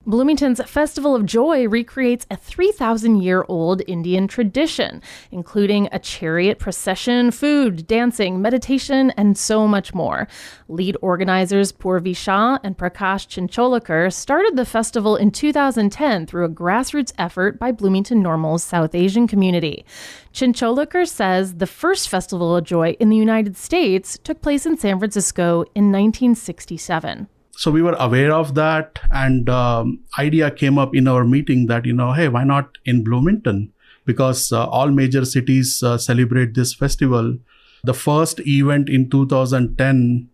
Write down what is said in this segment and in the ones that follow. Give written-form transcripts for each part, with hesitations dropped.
Bloomington's Festival of Joy recreates a 3,000-year-old Indian tradition, including a chariot procession, food, dancing, meditation, and so much more. Lead organizers Purvi Shah and Prakash Chincholekar started the festival in 2010 through a grassroots effort by Bloomington Normal's South Asian community. Chincholekar says the first Festival of Joy in the United States took place in San Francisco in 1967. So we were aware of that, and idea came up in our meeting that, hey, why not in Bloomington? Because all major cities celebrate this festival. The first event in 2010,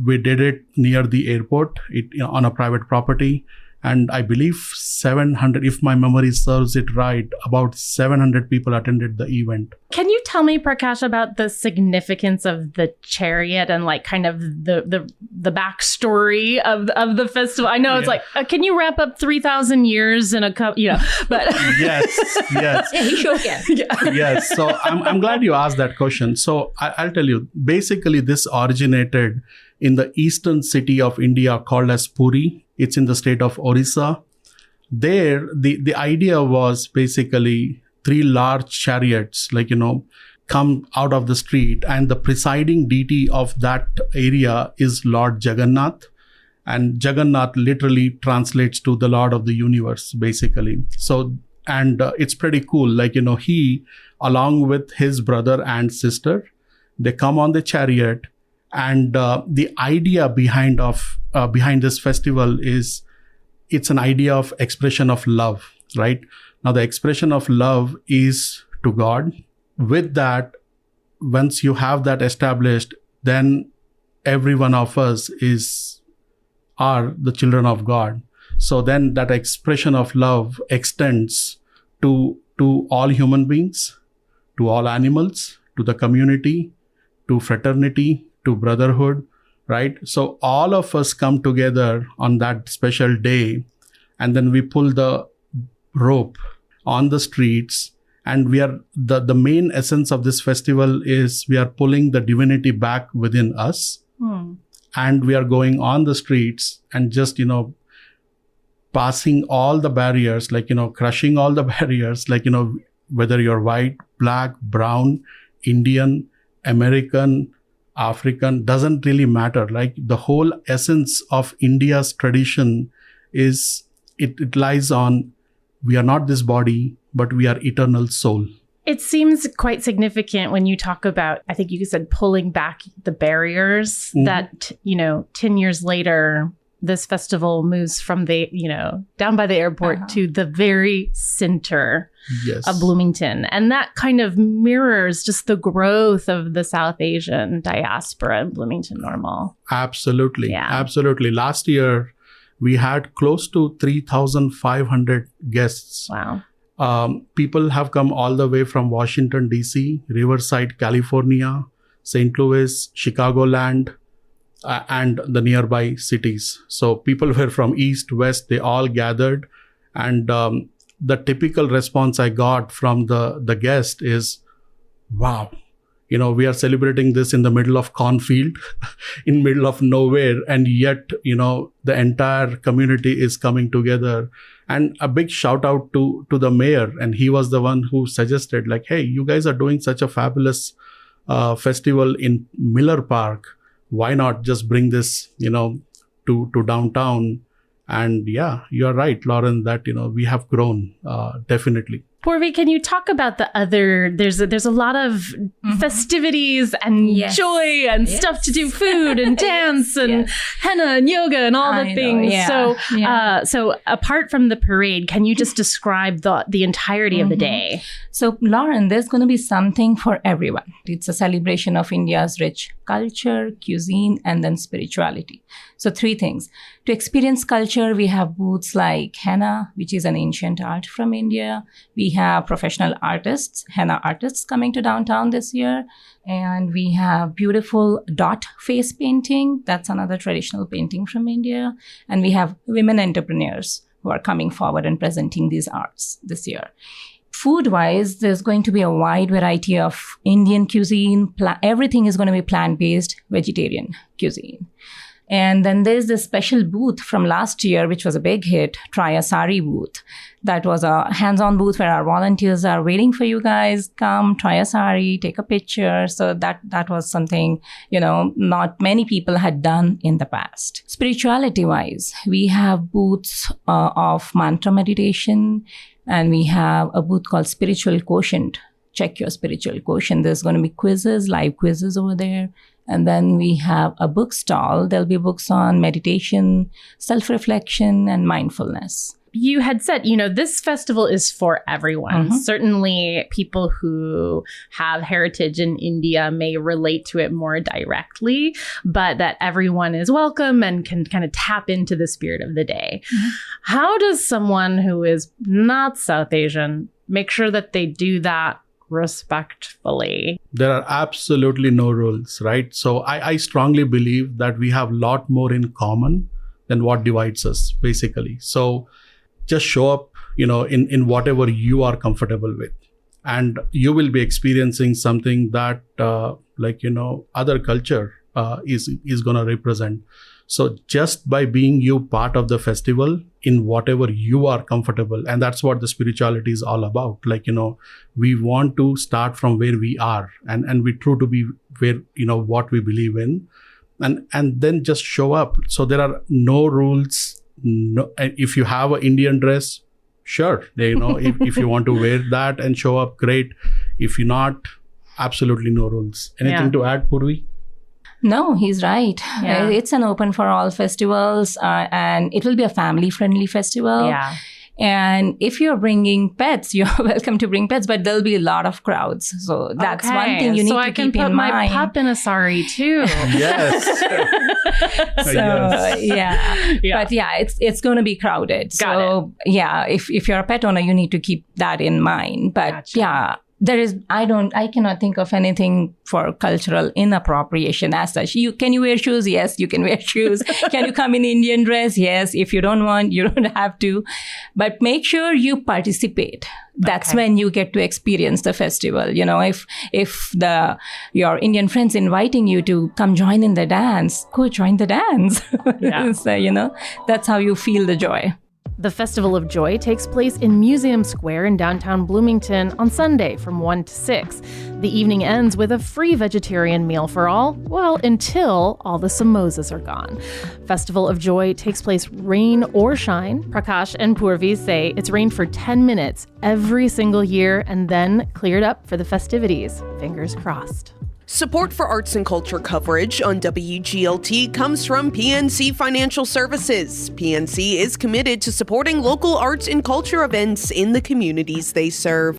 we did it near the airport on a private property. And I believe 700, if my memory serves it right, about 700 people attended the event. Can you tell me, Prakash, about the significance of the chariot and like kind of the backstory of the festival? I know it's like, can you wrap up 3,000 years in a cup, but yes. Yeah, he sure can. Yes. So I'm glad you asked that question. So I'll tell you, basically this originated in the eastern city of India called as Puri. It's in the state of Orissa. There, the idea was basically 3 large chariots, come out of the street, and the presiding deity of that area is Lord Jagannath. And Jagannath literally translates to the Lord of the universe, basically. So, and it's pretty cool. He, along with his brother and sister, they come on the chariot. And the idea behind this festival is it's an idea of expression of love, right? Now, the expression of love is to God. With that, once you have that established, then every one of us are the children of God. So then that expression of love extends to all human beings, to all animals, to the community, to fraternity, to brotherhood, right? So all of us come together on that special day, and then we pull the rope on the streets, and we are the main essence of this festival is we are pulling the divinity back within us, and we are going on the streets and just passing all the barriers, crushing all the barriers, whether you're white, black, brown, Indian, American, African, doesn't really matter. The whole essence of India's tradition is it lies on we are not this body, but we are eternal soul. It seems quite significant when you talk about, I think you said pulling back the barriers, that, 10 years later, this festival moves from the, down by the airport to the very center of Bloomington. And that kind of mirrors just the growth of the South Asian diaspora in Bloomington Normal. Absolutely. Yeah. Absolutely. Last year, we had close to 3,500 guests. Wow. People have come all the way from Washington, D.C., Riverside, California, St. Louis, Chicagoland, and the nearby cities. So people were from east, west, they all gathered. And the typical response I got from the guest is, wow, we are celebrating this in the middle of cornfield, in middle of nowhere. And yet, the entire community is coming together. And a big shout out to the mayor. And he was the one who suggested hey, you guys are doing such a fabulous festival in Miller Park. Why not just bring this, to downtown? And yeah, you're right, Lauren, that, we have grown, definitely. Purvi, can you talk about the other, there's a lot of festivities and joy and stuff to do, food and dance and henna and yoga and all the things. So apart from the parade, can you just describe the entirety of the day? So Lauren, there's going to be something for everyone. It's a celebration of India's rich culture, cuisine, and then spirituality. So 3 things. To experience culture, we have booths like henna, which is an ancient art from India. We have professional artists, henna artists coming to downtown this year. And we have beautiful dot face painting. That's another traditional painting from India. And we have women entrepreneurs who are coming forward and presenting these arts this year. Food-wise, there's going to be a wide variety of Indian cuisine. Everything is going to be plant-based, vegetarian cuisine. And then there's this special booth from last year, which was a big hit, Try a Sari booth. That was a hands-on booth where our volunteers are waiting for you guys. Come, try a sari, take a picture. So that was something, not many people had done in the past. Spirituality-wise, we have booths of mantra meditation, and we have a booth called Spiritual Quotient. Check your spiritual quotient. There's going to be quizzes, live quizzes over there. And then we have a book stall. There'll be books on meditation, self-reflection, and mindfulness. You had said, this festival is for everyone. Certainly people who have heritage in India may relate to it more directly, but that everyone is welcome and can kind of tap into the spirit of the day. How does someone who is not South Asian make sure that they do that respectfully? There are absolutely no rules, right? So I strongly believe that we have a lot more in common than what divides us, basically. So just show up, in whatever you are comfortable with. And you will be experiencing something that, other culture is going to represent. So just by being you part of the festival in whatever you are comfortable, and that's what the spirituality is all about. We want to start from where we are and we true to be where, what we believe in, and then just show up. So there are no rules. No, if you have an Indian dress, sure, if you want to wear that and show up, great. If you're not, absolutely no rules. Anything to add, Purvi? No, he's right. Yeah. It's an open for all festivals, and it will be a family-friendly festival. Yeah. And if you're bringing pets, you're welcome to bring pets, but there'll be a lot of crowds. So that's one thing you need to keep in mind. So I can put my pup in a sari too. Yes. So yeah. But yeah, it's going to be crowded. So yeah, if you're a pet owner, you need to keep that in mind. But yeah, I cannot think of anything for cultural inappropriation as such. Can you wear shoes? Yes, you can wear shoes. Can you come in Indian dress? Yes. If you don't want, you don't have to. But make sure you participate. That's when you get to experience the festival. If your Indian friends inviting you to come join in the dance, go join the dance. Yeah. So, that's how you feel the joy. The Festival of Joy takes place in Museum Square in downtown Bloomington on Sunday from 1 to 6. The evening ends with a free vegetarian meal for all, until all the samosas are gone. Festival of Joy takes place rain or shine. Prakash and Purvi say it's rained for 10 minutes every single year and then cleared up for the festivities. Fingers crossed. Support for arts and culture coverage on WGLT comes from PNC Financial Services. PNC is committed to supporting local arts and culture events in the communities they serve.